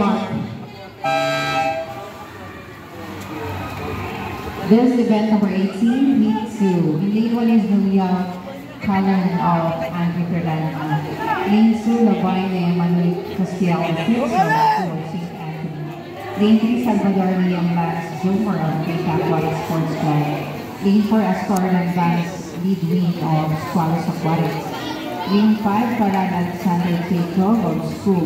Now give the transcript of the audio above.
one. This event number 18, meet Sue. In lane 1 is Julia Callan of Andrew Fernanda. Lane 2, Labaine Manuel Castiel of St. Anthony. Lane 3, Salvador Liam Lance Zoomer of Beta Aquatic Sports Club. Lane 4, Astorlan Vance Lead Wing of Squalos Aquatics. Lane 5, Paran Alexander Tato of School.